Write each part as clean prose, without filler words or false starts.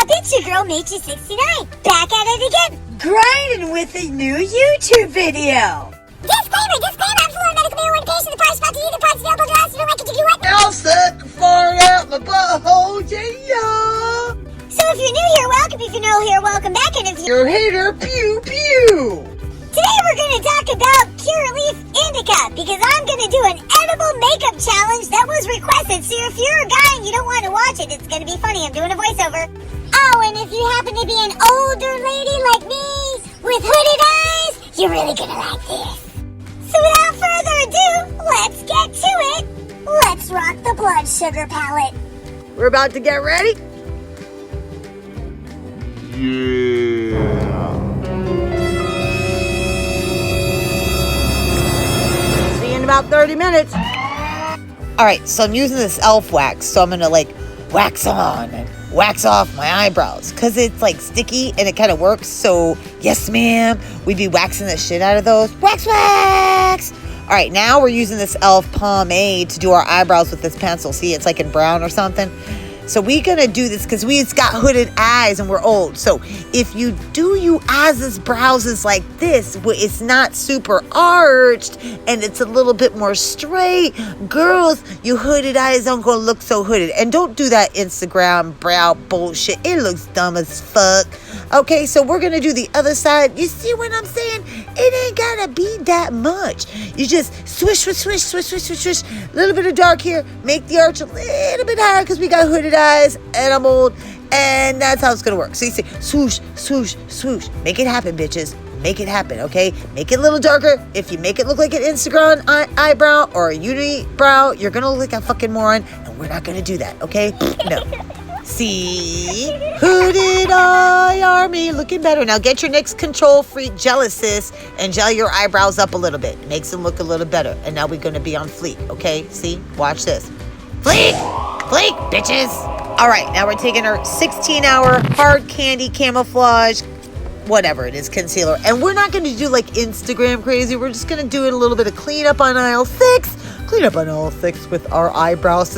up? It's your girl, Matrix69, back at it again, grinding with a new YouTube video. Disclaimer, I'm full of medical marijuana patient. The parts about to eat the parts available to us. You don't like it, you do what? I'll stick far out my butthole, yeah. So if you're new here, welcome. If you're new here, welcome back. And if You're a hater, pew pew. Today we're going to talk about Curaleaf indica because I'm going to do an edible makeup challenge that was requested. So if you're a guy and you don't want to watch it, it's going to be funny. I'm doing a voiceover. Oh, and if you happen to be an older lady like me with hooded eyes, you're really going to like this. So without further ado, let's get to it. Let's rock the blood sugar palette. We're about to get ready. Yeah. See you in about 30 minutes. All right, so I'm using this elf wax, so I'm gonna like wax on and wax off my eyebrows because it's like sticky and it kind of works. So yes, ma'am, we'd be waxing the shit out of those. Wax. All right, now we're using this elf pomade to do our eyebrows with this pencil. See, it's like in brown or something. So we're going to do this because we've got hooded eyes and we're old. So if you do you eyes' brows like this, it's not super arched and it's a little bit more straight. Girls, your hooded eyes don't going to look so hooded. And don't do that Instagram brow bullshit. It looks dumb as fuck. Okay, so we're going to do the other side. You see what I'm saying? It ain't got to be that much. You just swish. A little bit of dark here. Make the arch a little bit higher because we got hooded eyes and I'm old. And that's how it's going to work. So you say swoosh. Make it happen, bitches. Make it happen, okay? Make it a little darker. If you make it look like an Instagram eyebrow or a unibrow, you're going to look like a fucking moron. And we're not going to do that, okay? No. See? Hooded eye army looking better. Now get your next control freak jealous sis and gel your eyebrows up a little bit. It makes them look a little better. And now we're going to be on fleek, okay? See? Watch this. Fleek, bitches. All right, now we're taking our 16-hour hard candy camouflage, whatever it is, concealer. And we're not going to do like Instagram crazy. We're just going to do it a little bit of cleanup on aisle 6. Clean up on aisle 6 with our eyebrows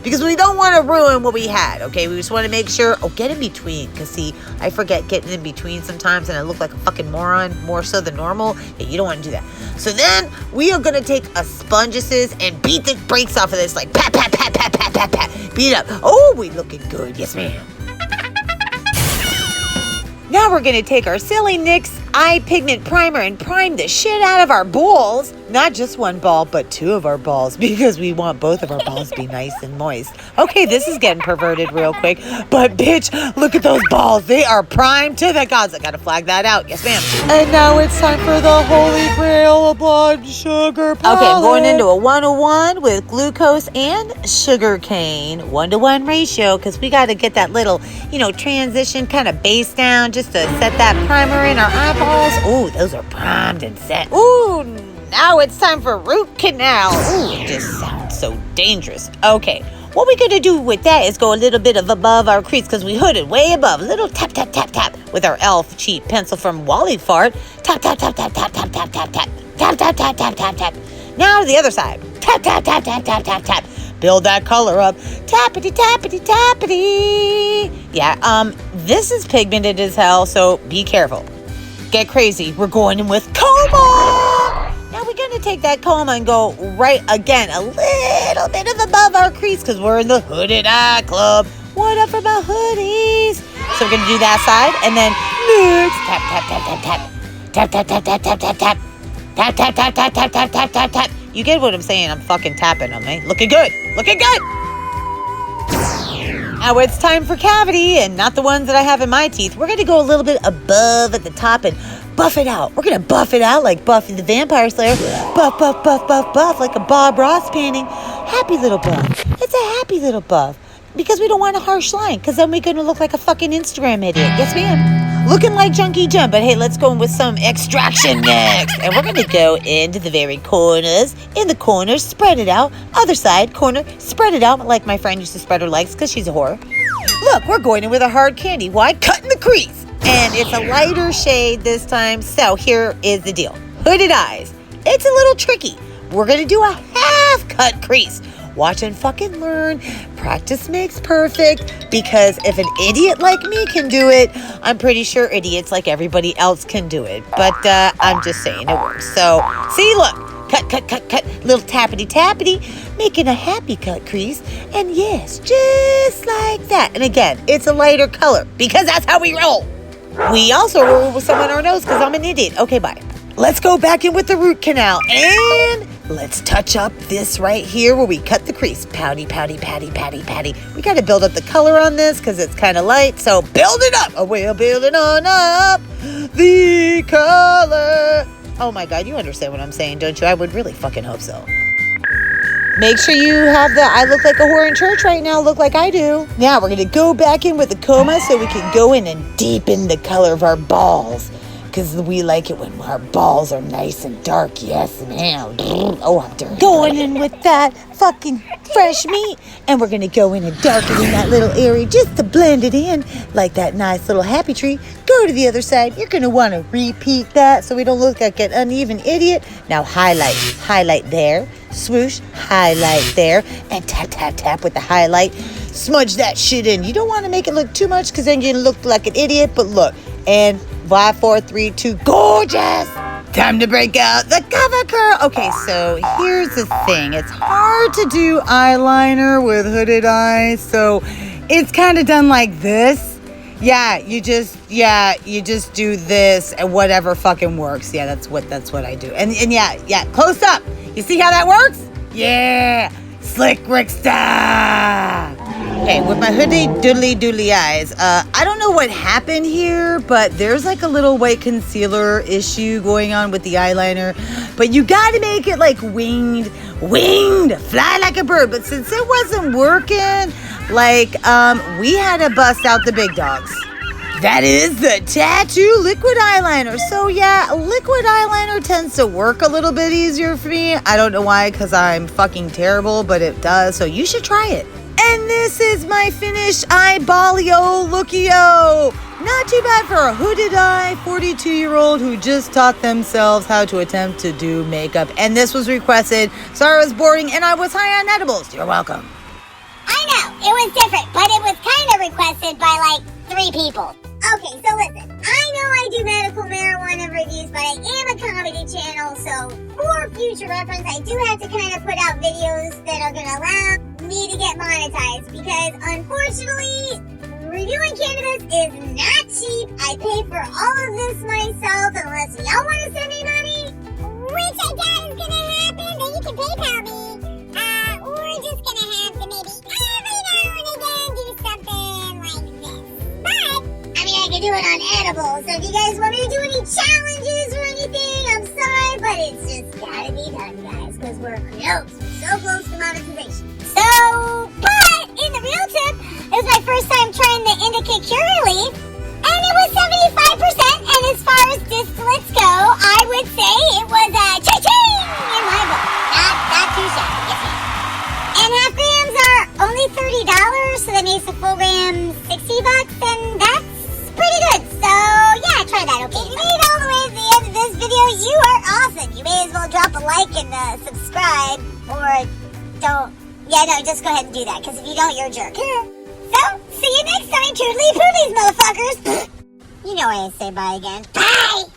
because we don't want to ruin what we had, okay? We just want to make sure, get in between, because see, I forget getting in between sometimes and I look like a fucking moron, more so than normal. Yeah, you don't want to do that. So then we are going to take a sponges and beat the brakes off of this, like pat, beat it up. Oh, we looking good, yes ma'am. Now we're going to take our Silly NYX eye pigment primer and prime the shit out of our balls. Not just one ball, but 2 of our balls because we want both of our balls to be nice and moist. Okay, this is getting perverted real quick. But bitch, look at those balls. They are primed to the gods. I got to flag that out. Yes, ma'am. And now it's time for the holy grail of blood sugar palette. Okay, I'm going into a 101 with glucose and sugar cane. 1-to-1 ratio because we got to get that little, transition kind of base down just to set that primer in our eyeballs. Ooh, those are primed and set. Ooh, now it's time for root canal. Ooh, it just sounds so dangerous. Okay, what we're going to do with that is go a little bit above our crease because we hooded way above. A little tap with our elf cheap pencil from Wally Fart. Tap. Now to the other side. Tap. Build that color up. Tappity. Yeah, this is pigmented as hell, so be careful. Get crazy. We're going in with coma. Now we're going to take that coma and go right again, a little bit of above our crease because we're in the hooded eye club. What up for my hoodies? So we're going to do that side and then next tap. You get what I'm saying? I'm fucking tapping them, eh? Looking good. Now it's time for cavity, and not the ones that I have in my teeth. We're going to go a little bit above at the top and buff it out. We're going to buff it out like Buffy the Vampire Slayer. Buff, like a Bob Ross painting. Happy little buff. It's a happy little buff. Because we don't want a harsh line, because then we're going to look like a fucking Instagram idiot. Yes, ma'am. Looking like Junkie Jump, but hey, let's go in with some extraction next. And we're going to go into the very corners. In the corners, spread it out. Other side, corner, spread it out. Like my friend used to spread her legs because she's a whore. Look, we're going in with a hard candy. Why? Cutting the crease. And it's a lighter shade this time. So here is the deal. Hooded eyes. It's a little tricky. We're going to do a half cut crease. Watch and fucking learn. Practice makes perfect. Because if an idiot like me can do it, I'm pretty sure idiots like everybody else can do it. But I'm just saying it works. So, see, look. Cut. Little tappity, making a happy cut crease. And yes, just like that. And again, it's a lighter color because that's how we roll. We also roll with some on our nose because I'm an idiot. Okay, bye. Let's go back in with the root canal and let's touch up this right here where we cut the crease. Pouty. We got to build up the color on this because it's kind of light. So build it up. Oh, we'll build it on up the color. Oh my God, you understand what I'm saying, don't you? I would really fucking hope so. Make sure you have the I look like a whore in church right now, look like I do. Now we're gonna go back in with the coma so we can go in and deepen the color of our balls. Because we like it when our balls are nice and dark, yes ma'am. Oh, I'm dirty. Going in with that fucking fresh meat. And we're gonna go in and darken in that little area just to blend it in. Like that nice little happy tree. Go to the other side. You're gonna wanna repeat that so we don't look like an uneven idiot. Now highlight there. Swoosh, highlight there. And tap with the highlight. Smudge that shit in. You don't wanna make it look too much because then you look like an idiot, but look. And 5, 4, 3, 2, gorgeous! Time to break out the cover curl. Okay, so here's the thing. It's hard to do eyeliner with hooded eyes, so it's kind of done like this. You just do this and whatever fucking works. Yeah, that's what I do. And yeah, close up. You see how that works? Yeah, slick Rick style. Okay, with my hoodie doodly eyes, I don't know what happened here, but there's like a little white concealer issue going on with the eyeliner. But you gotta make it like winged, fly like a bird. But since it wasn't working, we had to bust out the big dogs. That is the tattoo liquid eyeliner. So yeah, liquid eyeliner tends to work a little bit easier for me. I don't know why, because I'm fucking terrible, but it does. So you should try it. And this is my finished eyeballio lookio. Not too bad for a hooded eye 42-year-old who just taught themselves how to attempt to do makeup. And this was requested. Sorry I was boring and I was high on edibles. You're welcome. I know, it was different, but it was kind of requested by 3 people. Okay, so listen, I know I do medical marijuana reviews, but I am a comedy channel, so for future reference, I do have to kind of put out videos that are going to allow me to get monetized, because unfortunately, reviewing cannabis is not cheap. I pay for all of this myself, unless y'all want to send me money, which I doubt is going to happen, then you can PayPal me. We're just going to have to maybe every now and again do something like this. But I can do it on edibles, so if you guys want me to do any challenges or anything, I'm sorry, but it's just gotta be done, guys, because we're so close to monetization. So, but in the real tip, it was my first time trying the indica Curaleaf, and it was 75%, and as far as distillates go, I would say it was a cha-ching in my book. Not too shabby, yes ma'am. And half grams are only $30, so that makes a full gram $60, and that's pretty good. So yeah, try that, okay? If you made it all the way to the end of this video, you are awesome. You may as well drop a like and subscribe, or don't. Yeah, no, just go ahead and do that, because if you don't, you're a jerk. So, see you next time, toodly poodlies, motherfuckers. You know I say bye again. Bye!